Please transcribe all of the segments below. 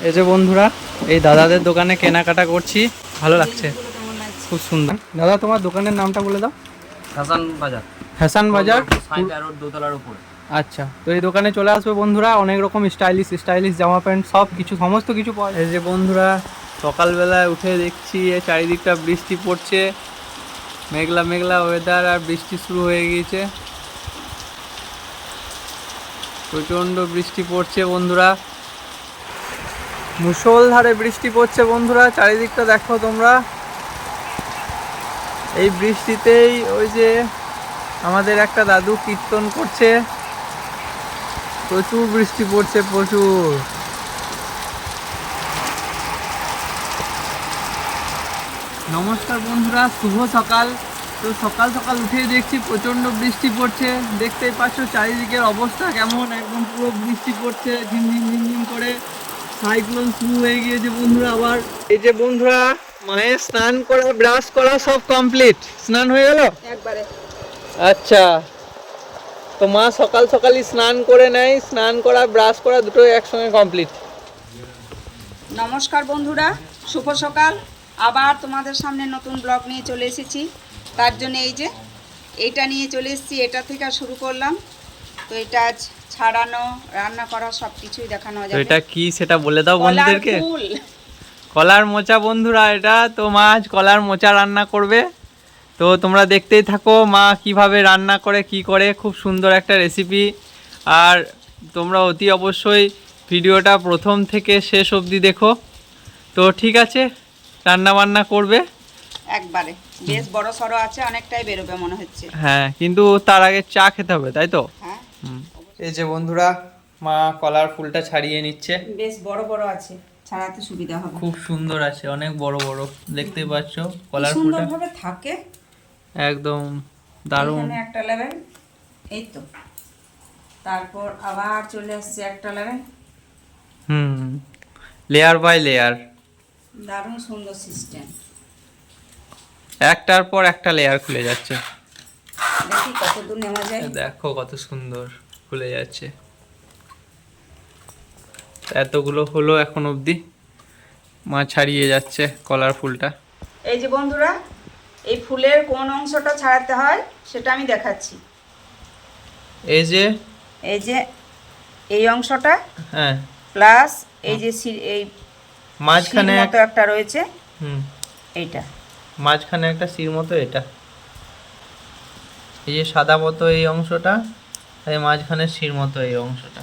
এই যে বন্ধুরা, এই দাদাদের দোকানে কেনাকাটা করছি, ভালো লাগছে, খুব সুন্দর। দাদা তোমার দোকানের নামটা বলে দাও। হাসান বাজার। হাসান বাজার, সাইডা রোড, দোতলার উপরে। আচ্ছা, তো এই দোকানে চলে আসবে বন্ধুরা, অনেক রকম স্টাইলিশ স্টাইলিশ জামা প্যান্ট সব কিছু সমস্ত কিছু পাওয়া যায়। এই যে বন্ধুরা, সকালবেলায় উঠে দেখছি চারিদিকটা বৃষ্টি পড়ছে, মেঘলা মেঘলা ওয়েদার, আর বৃষ্টি শুরু হয়ে গিয়েছে, প্রচণ্ড বৃষ্টি পড়ছে বন্ধুরা, মুষলধারে বৃষ্টি পড়ছে বন্ধুরা, চারিদিকটা দেখো তোমরা। এই বৃষ্টিতেই ওই যে আমাদের একটা দাদু কীর্তন করছে, প্রচুর বৃষ্টি পড়ছে, প্রচুর। নমস্কার বন্ধুরা, শুভ সকাল। তো সকাল সকাল উঠে দেখছি প্রচণ্ড বৃষ্টি পড়ছে, দেখতেই পাচ্ছ চারিদিকের অবস্থা কেমন, একদম পুরো বৃষ্টি পড়ছে ঝিমঝিম ঝিমঝিম করে, সাইক্লোন শুরু হয়ে গিয়েছে বন্ধুরা আবার। এই যে বন্ধুরা, মায়ের স্নান করা ব্রাশ করা সব কমপ্লিট, স্নান হয়ে গেল একবারে। আচ্ছা, তো মা সকাল সকালই স্নান করে নেয়, স্নান করা ব্রাশ করা দুটোই একসঙ্গে কমপ্লিট। নমস্কার বন্ধুরা, শুভ সকাল। আবার তোমাদের সামনে নতুন ব্লগ নিয়ে চলে এসেছি। তার জন্য এই যে এইটা নিয়ে চলে এসেছি, এটা থেকে শুরু করলাম। তো এটা আজ ছাড়ানো, রান্না করা সব কিছুই দেখানো তো যাবে। এটা কি সেটা বলে দাও বন্ধুদেরকে। কলার মোচা বন্ধুরা, এটা তো মা আজ কলার মোচা রান্না করবে। তো তোমরা দেখতেই থাকো মা কিভাবে রান্না করে, কি করে, খুব সুন্দর একটা রেসিপি। আর তোমরা অতি অবশ্যই ভিডিওটা প্রথম থেকে শেষ অবধি দেখো। তো ঠিক আছে, রান্না বান্না করবে একবারে বেশ বড় সড়ো আছে, অনেকটাই বেরোবে মনে হচ্ছে। হ্যাঁ, কিন্তু তার আগে চা খেতে হবে, তাই তো? হ্যাঁ, এই যে বন্ধুরা, মা কলার ফুলটা ছাড়িয়ে নিচ্ছে, বেশ বড় বড় আছে, ছাড়াতে সুবিধা হবে। খুব সুন্দর আছে, অনেক বড় বড়, দেখতে পাচ্ছ কলার ফুলটা সুন্দরভাবে থাকে, একদম দারুণ। এখানে একটা লেভেল, এই তো, তারপর আবার চলে আসছে একটা লেভেল। লেয়ার বাই লেয়ার, দারুণ সুন্দর সিস্টেম। একটার পর একটা লেয়ার খুলে যাচ্ছে, দেখি কত দূর নেওয়া যায়। দেখো কত সুন্দর খুলে যাচ্ছে। এতগুলো হলো এখন অবধি, মা ছাড়িয়ে যাচ্ছে কলার ফুলটা। এই যে বন্ধুরা, এই ফুলের কোন অংশটা ছাড়াতে হয় সেটা আমি দেখাচ্ছি। এই যে এই অংশটা, হ্যাঁ, প্লাস এই যে এই মাঝখানে মতো একটা রয়েছে, এইটা মাঝখানে একটা শির মতো, এটা এই যে সাদা মতো এই অংশটা, আর মাঝখানে শির মতো এই অংশটা,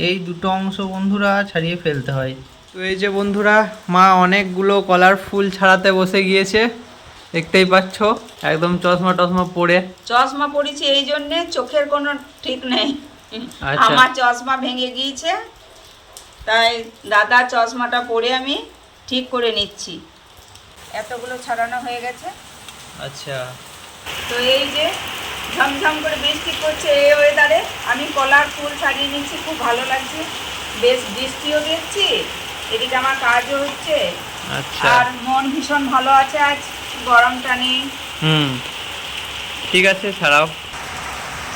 এই দুটো অংশ বন্ধুরা ছাড়িয়ে ফেলতে হয়। তো এই যে বন্ধুরা, মা অনেকগুলো কলার ফুল ছাড়াতে বসে গিয়েছে, দেখতেই পাচ্ছ, একদম চশমা টশমা পরে। চশমা পরেছি এই জন্যে, চোখের কোনো ঠিক নেই। আচ্ছা। আমার চশমা ভেঙে গিয়েছে, তাই দাদা চশমাটা পরে আমি ঠিক করে নিচ্ছি। এতগুলো ছাড়ানো হয়ে গেছে। আচ্ছা, তো এই যে ঝমঝম করে বৃষ্টি পড়ছে, এই ওয়েদারে আমি কলার ফুল ছাড়িয়ে নিচ্ছি, খুব ভালো লাগছে। বেশ বৃষ্টিও দেখছি, এদিকে আমার কাজও হচ্ছে, আচ্ছা, আর মন ভীষণ ভালো আছে, আজ গরমটা নেই। ঠিক আছে, ছাড়াও।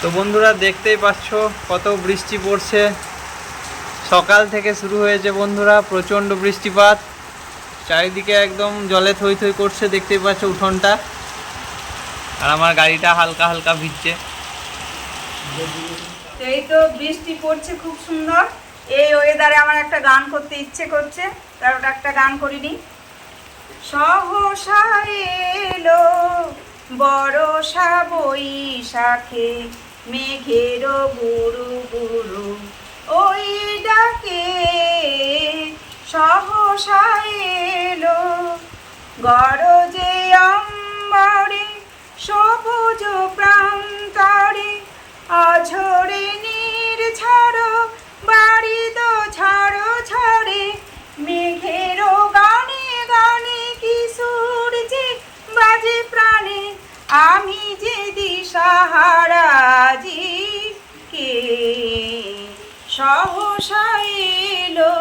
তো বন্ধুরা দেখতেই পাচ্ছ কত বৃষ্টি পড়ছে, সকাল থেকে শুরু হয়েছে বন্ধুরা, প্রচণ্ড বৃষ্টিপাত, চারিদিকে একদম জলে থই থই করছে, দেখতেই পাচ্ছ উঠোনটা, আর আমার গাড়িটা হালকা হালকা ভিজছে। এই তো বৃষ্টি পড়ছে খুব সুন্দর, এই ওয়েদারে আমার একটা গান করতে ইচ্ছে করছে, কারণ একটা গান করিনি। সহসা এলো বরষা বৈশাখে, মেঘের গুরু গুরু ওই ডাকে, সহসা এলো গরজে অম্বরে, সবুজ প্রান্তরে, অঝরে নির্ঝর বাড়ি দো ঝড় ঝরে, মেঘের গানে গানে কিশোর যে বাজে প্রাণে, আমি যে দিশাহারা কে, সহসা এলো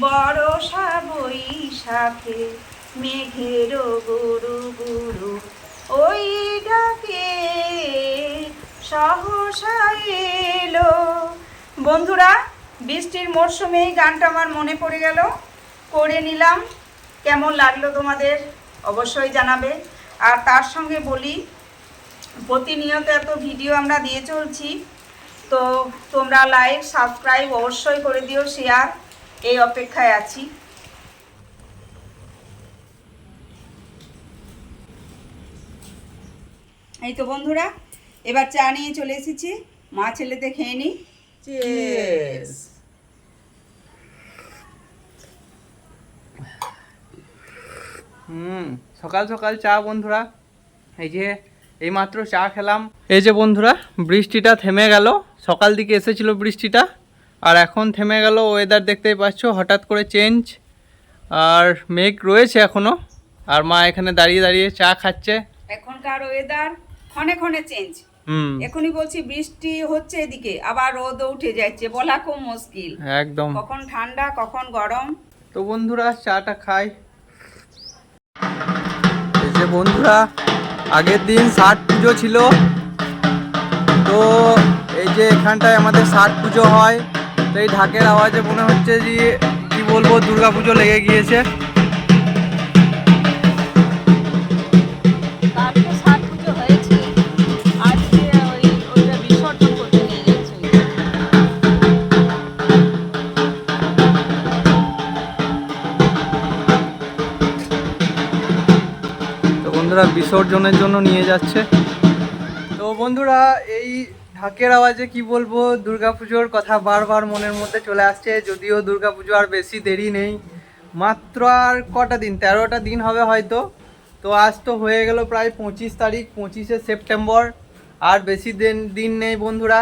বরষা বৈশাখে, মেঘের গুরু গুরু ওই ডাকে, সহসা এলো। বন্ধুরা বৃষ্টির মরশুমেই গানটা আমার মনে পড়ে গেল, করে নিলাম। কেমন লাগলো তোমাদের অবশ্যই জানাবে। আর তার সঙ্গে বলি, প্রতিনিয়ত এত ভিডিও আমরা দিয়ে চলছি, তো তোমরা লাইক সাবস্ক্রাইব অবশ্যই করে দিও, শেয়ার, এই অপেক্ষায় আছি। এই তো বন্ধুরা, এবার চা নিয়ে চলে এসেছি, মা ছেলেতে খেয়ে নিই। Cheers! সকাল সকাল চা বন্ধুরা, এই যে এইমাত্র চা খেলাম। এই যে বন্ধুরা, বৃষ্টিটা থেমে গেল। সকাল দিকে এসেছিল বৃষ্টিটা, আর এখন থেমে গেল। ওয়েদার দেখতেই পাচ্ছ, হঠাৎ করে চেঞ্জ, আর মেঘ রয়েছে এখনো। আর মা এখানে দাঁড়িয়ে দাঁড়িয়ে চা খাচ্ছে। এখনকার ওয়েদার ক্ষণে ক্ষণে চেঞ্জ। এখনই বলছি বৃষ্টি হচ্ছে এদিকে, আবার রোদ উঠে যাচ্ছে, বলা খুব মুশকিল একদম, কখন ঠান্ডা কখন গরম। তো বন্ধুরা চাটা খাই। এই যে বন্ধুরা, আগের দিন ষাট পুজো ছিল, তো এই যে এখানটায় আমাদের ষাট পুজো হয়। তো এই ঢাকের আওয়াজে মনে হচ্ছে যে কি বলবো, দুর্গা পুজো লেগে গিয়েছে। বন্ধুরা বিসর্জনের জন্য নিয়ে যাচ্ছে। তো বন্ধুরা, এই ঢাকের আওয়াজে কি বলবো, দুর্গাপুজোর কথা বারবার মনের মধ্যে চলে আসছে। যদিও দুর্গাপুজো আর বেশি দেরি নেই, মাত্র আর কটা দিন, 13টা দিন হবে হয়তো। তো আজ তো হয়ে গেল প্রায় 25 তারিখ, 25শে সেপ্টেম্বর। আর বেশি দিন নেই বন্ধুরা।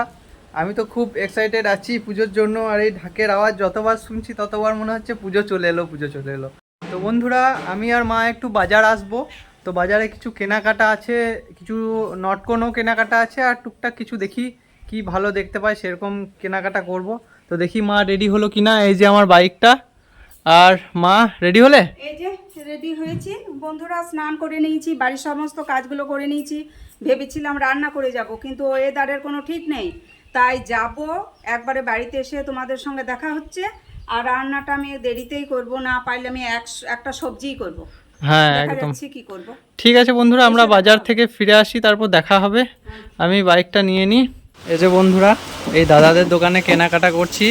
আমি তো খুব এক্সাইটেড আছি পুজোর জন্য। আর এই ঢাকের আওয়াজ যতবার শুনছি ততবার মনে হচ্ছে পুজো চলে এলো, পুজো চলে এলো। তো বন্ধুরা, আমি আর মা একটু বাজার আসবো। তো বাজারে কিছু কেনাকাটা আছে, কিছু নটকোনও কেনাকাটা আছে, আর টুকটাক কিছু দেখি কি ভালো দেখতে পাই সেরকম কেনাকাটা করব। তো দেখি মা রেডি হলো কিনা। এই যে আমার বাইকটা, আর মা রেডি হলে? এই যে রেডি হয়েছি বন্ধুরা, স্নান করে নিয়েছি, বাড়ির সমস্ত কাজগুলো করে নিয়েছি। ভেবেছিলাম রান্না করে যাব, কিন্তু ওয়েদারের কোনো ঠিক নেই, তাই যাব একবারে বাড়িতে এসে তোমাদের সঙ্গে দেখা হচ্ছে। আর রান্নাটা আমি দেরিতেই করব, না পারলে আমি একটা সবজিই করব। হ্যাঁ একদম কি করব। ঠিক আছে বন্ধুরা, আমরা বাজার থেকে ফিরে আসি, তারপর দেখা হবে। আমি বাইকটা নিয়ে নিই। এই যে বন্ধুরা, এই দাদাদের দোকানে কেনাকাটা করছি।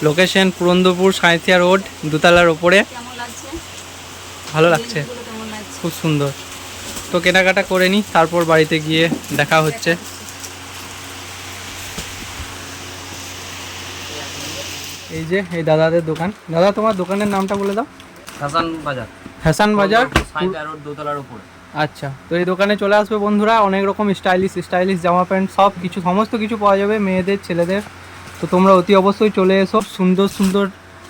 লোকেশন পুরন্দরপুর সাঁইথিয়া রোড, দোতলার ওপরে। কেমন লাগছে? ভালো লাগছে, খুব সুন্দর। তো কেনাকাটা করে নিই, তারপর বাড়িতে গিয়ে দেখা হচ্ছে। এই যে এই দাদাদের দোকান। দাদা, তোমার দোকানের নামটা বলে দাও। হাসান বাজার। হাসান বাজার, সাঁইথিয়া রোড, দোতলার উপরে। আচ্ছা, তো এই দোকানে চলে আসবে বন্ধুরা। অনেক রকম স্টাইলিশ জামা প্যান্ট, সব কিছু, সমস্ত কিছু পাওয়া যাবে, মেয়েদের ছেলেদের। তো তোমরা অতি অবশ্যই চলে এসো, সুন্দর সুন্দর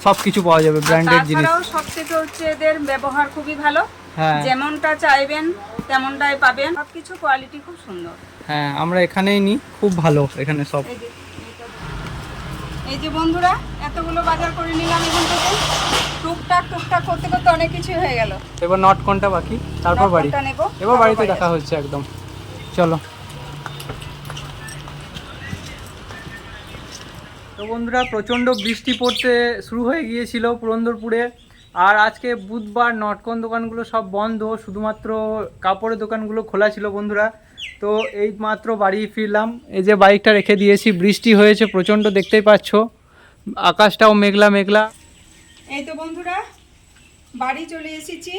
সব কিছু পাওয়া যাবে, ব্র্যান্ডেড জিনিস। তাছাড়াও সবথেকে হচ্ছে এদের ব্যবহার খুবই ভালো। হ্যাঁ, যেমনটা চাইবেন তেমনটাই পাবেন, সবকিছু কোয়ালিটি খুব সুন্দর। হ্যাঁ, আমরা এখানেই নিই, খুব ভালো এখানে সব। এই যে বন্ধুরা, এতগুলো বাজার করে নিলাম এখান থেকে। টুকটাক করতে করতে অনেক কিছু হয়ে গেল। এবার নট কোনটা বাকি, তারপর বাড়ি। এবার বাড়িতে দেখা হচ্ছে একদম। চলো। তো বন্ধুরা, প্রচণ্ড বৃষ্টি পড়তে শুরু হয়ে গিয়েছিল পুরন্দরপুরে। আর আজকে বুধবার, নটকন দোকানগুলো সব বন্ধ, শুধুমাত্র কাপড়ের দোকানগুলো খোলা ছিল বন্ধুরা। তো এই মাত্র বাড়ি ফিরলাম। এই যে বাইকটা রেখে দিয়েছি, বৃষ্টি হয়েছে প্রচণ্ড, দেখতেই পাচ্ছ, আকাশটাও মেঘলা মেঘলা। এই তো বন্ধুরা, বাড়ি চলে এসেছি,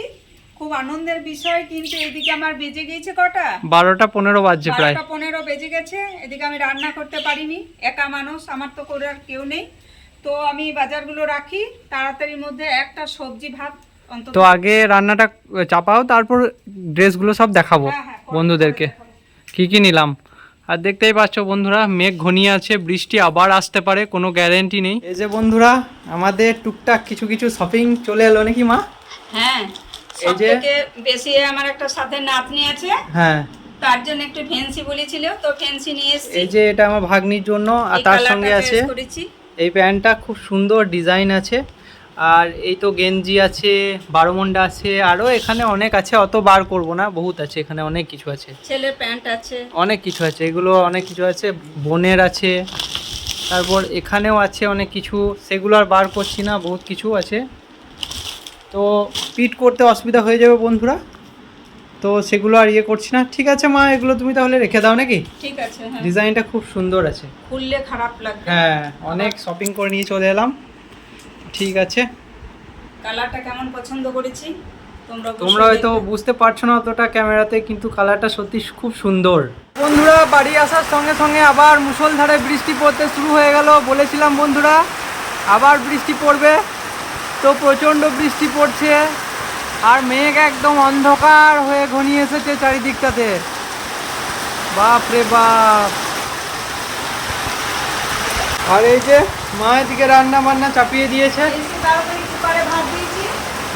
খুব আনন্দের বিষয়। কিন্তু এদিকে আমার বেজে গিয়েছে কটা, 12টা 15 বাজছে, প্রায় 12টা 15 বেজে গেছে। এদিকে আমি রান্না করতে পারিনি, একা মানুষ, আমার তো করে আর কেউ নেই। তো আমি বাজারগুলো রাখি, তাড়াতাড়ির মধ্যে একটা সবজি ভাত অন্তত। তো আগে রান্নাটা চাপাও, তারপর ড্রেসগুলো সব দেখাবো বন্ধুদেরকে কি কি নিলাম। আর দেখতেই পাচ্ছ বন্ধুরা, মেঘ ঘনিয়ে আছে, বৃষ্টি আবার আসতে পারে, কোনো গ্যারেন্টি নেই। এই যে বন্ধুরা, আমাদের টুকটাক কিছু কিছু শপিং চলে এলো নাকি মা? হ্যাঁ, এই যে বেশি আমার একটা সাথে নাতনি আছে, হ্যাঁ, তার জন্য একটু ফ্যান্সি বলেছিল, তো ফ্যান্সি নিয়ে এসেছি। এই যে এটা আমার ভাগ্নির জন্য, আর তার সঙ্গে আছে এই প্যান্টটা, খুব সুন্দর ডিজাইন আছে। আর এই তো গেঞ্জি আছে, বারোমন্ডা আছে, আরও এখানে অনেক আছে, অত বার করব না, বহুত আছে এখানে, অনেক কিছু আছে। ছেলের প্যান্ট আছে, অনেক কিছু আছে, এগুলো অনেক কিছু আছে, বোনের আছে। তারপর এখানেও আছে অনেক কিছু, সেগুলো আর বার করছি না, বহুত কিছু আছে। তো পিট করতে অসুবিধা হয়ে যাবে বন্ধুরা, তো সেগুলো আর ইয়ে করছি না। ঠিক আছে মা, এগুলো তুমি তাহলে রেখে দাও নাকি? ঠিক আছে, হ্যাঁ। ডিজাইনটা খুব সুন্দর আছে, খুললে খারাপ লাগবে। হ্যাঁ, অনেক শপিং করে নিয়ে চলে এলাম। ঠিক আছে, কালারটা কেমন পছন্দ করেছি তোমরা হয়তো বুঝতে পারছো না অতটা ক্যামেরাতে, কিন্তু কালারটা সত্যি খুব সুন্দর। বন্ধুরা বাড়ি আসার সঙ্গে সঙ্গে আবার মুষলধারে বৃষ্টি পড়তে শুরু হয়ে গেল। বলেছিলাম বন্ধুরা আবার বৃষ্টি পড়বে, তো প্রচণ্ড বৃষ্টি পড়ছে, আর মেঘ একদম অন্ধকার হয়ে ঘনিয়ে এসেছে চারিদিকটাতে। বাপ রে বাপ। আর এই যে মা এদিকে রান্না বান্না চাপিয়ে দিয়েছে। তাড়াতাড়ি কুকারে ভাত দিয়েছি।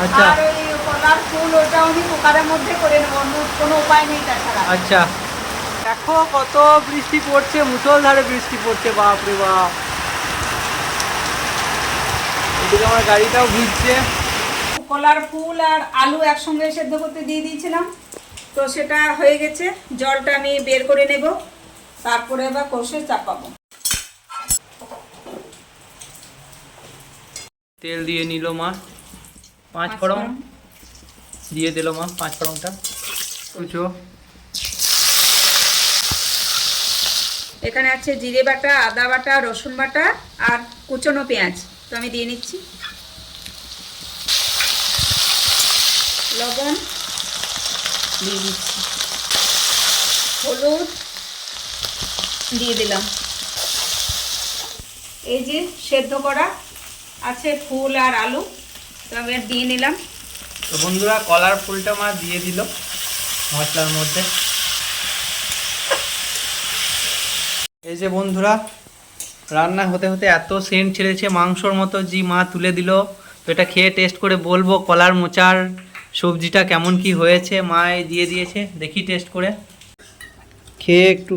আচ্ছা। আর ওই কলার ফুল ওটাও আমি কুকারের মধ্যে করে নেব, কোনো উপায় নেই তাছাড়া। আচ্ছা, দেখো কত বৃষ্টি পড়ছে, মুষলধারে বৃষ্টি পড়ছে, বাপ রে বাপ। এদিকে আমার গাড়িটাও ভিজছে। কলার ফুল আর আলু একসঙ্গে সেদ্ধ করতে দিয়ে দিয়েছিলাম, তো সেটা হয়ে গেছে। জলটা আমি বের করে নেব, তারপরে এবার কষে চাপাবো। তেল দিয়ে নিল মা, 5 ফোড়ন দিয়ে দিল মা, 5 ফোড়নটা কুচো। এখানে আছে জিরে বাটা, আদা বাটা, রসুন বাটা আর কুচনো পেঁয়াজ, তো আমি দিয়ে নিচ্ছি। লবণ দিয়ে দিচ্ছি, হলুদ দিয়ে দিলাম। এই যে সেদ্ধ করা আছে ফুল আর আলু, তো আমি দিয়ে নিলাম। তো বন্ধুরা কলার ফুলটা মা দিয়ে দিল মশলার মধ্যে। এই যে বন্ধুরা রান্না হতে হতে এত সেন্ট ছেড়েছে মাংসর মতো, জি মা তুলে দিল। তো এটা খেয়ে টেস্ট করে বলবো কলার মোচার সবজিটা কেমন কি হয়েছে। মা দিয়ে দিয়েছে, দেখি টেস্ট করে খেয়ে একটু।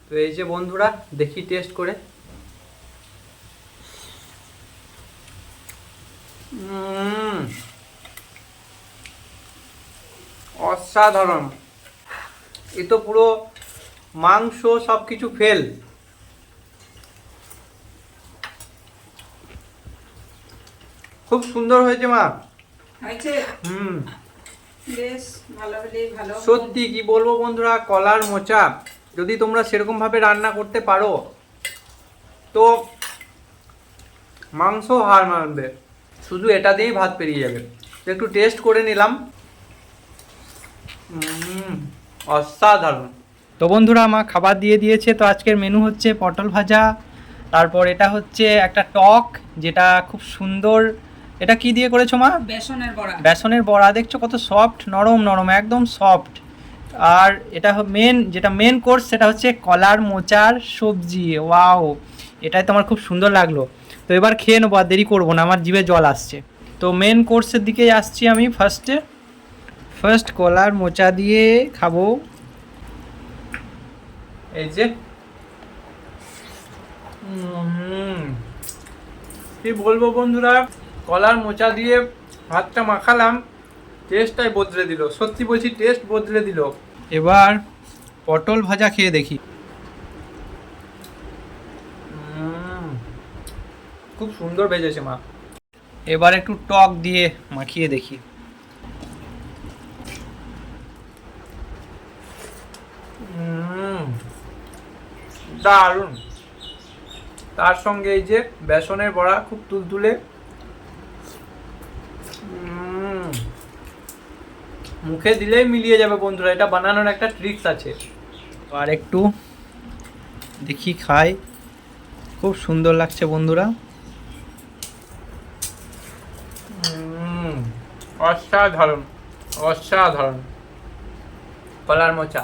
তো এই যে বন্ধুরা দেখি টেস্ট করে। অসাধারণ, এ তো পুরো মাংস সব কিছু ফেল। খুব সুন্দর হয়েছে মা। হয়েছে? বেশ ভালো হলেই ভালো। সত্যি কি বলবো বন্ধুরা, কলার মোচা যদি তোমরা সেরকম ভাবে রান্না করতে পারো তো মাংস হার মানবে, শুধু এটা দিয়েই ভাত পেরিয়ে যাবে। একটু টেস্ট করে নিলাম, অসাধারণ। তো বন্ধুরা মা খাবার দিয়ে দিয়েছে। তো আজকের মেনু হচ্ছে পটল ভাজা, তারপর এটা হচ্ছে একটা টক যেটা খুব সুন্দর। এটা কি দিয়ে করেছো মা? বেসনের বড়া। বেসনের বড়া, দেখছো কত সফট, নরম নরম, একদম সফট। আর এটা যেটা মেন কোর্স সেটা হচ্ছে কলার মোচার সবজি। ওয়াও, এটাই তো আমার খুব সুন্দর লাগলো। তো এবার খেয়ে নেবো, আর দেরি করবো না, আমার জিভে জল আসছে। তো মেন কোর্সের দিকেই আসছি আমি। ফার্স্ট কলার মোচা দিয়ে খাবো। এই যে কি বলবো বন্ধুরা, কলার মোচা দিয়ে ভাতটা মাখালাম, টেস্টটাই বদলে দিল, সত্যি বলছি টেস্ট বদলে দিল। এবার পটল ভাজা খেয়ে দেখি। খুব সুন্দর ভেজেছে মা। এবার একটু টক দিয়ে মাখিয়ে দেখি। দারুণ। তার সঙ্গে এই যে বেসনের বড়া খুব তুলতুলে, মুখে দিলেই মিলিয়ে যাবে বন্ধুরা। এটা বানানোর একটা ট্রিক্স আছে। আর একটু দেখি খাই, খুব সুন্দর লাগছে বন্ধুরা। অসাধারণ অসাধারণ কলার মোচা,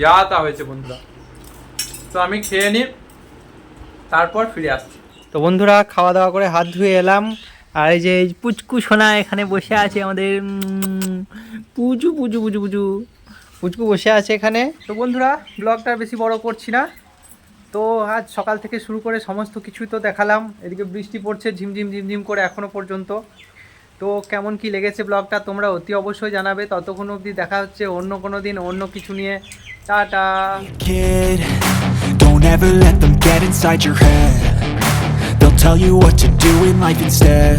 যা তা হয়েছে বন্ধুরা। তো আমি খেয়ে নিই, তারপর ফিরে আসছি। তো বন্ধুরা খাওয়া দাওয়া করে হাত ধুয়ে এলাম, আর এই যে পুচকু সোনা এখানে বসে আছে আমাদের, পুজু পুজু পুজু পুজু পুচকু বসে আছে এখানে। তো বন্ধুরা ব্লগটা বেশি বড় করছি না। তো আজ সকাল থেকে শুরু করে সমস্ত কিছুই তো দেখালাম। এদিকে বৃষ্টি পড়ছে ঝিমঝিম ঝিমঝিম করে এখনো পর্যন্ত। তো কেমন কি লেগেছে ব্লগটা তোমরা অতি অবশ্যই জানাবে। ততক্ষণ অবধি দেখা হচ্ছে অন্য কোনো দিন অন্য কিছু নিয়ে। Tata. Kid, don't ever let them get inside your head. They'll tell you what to do in life instead.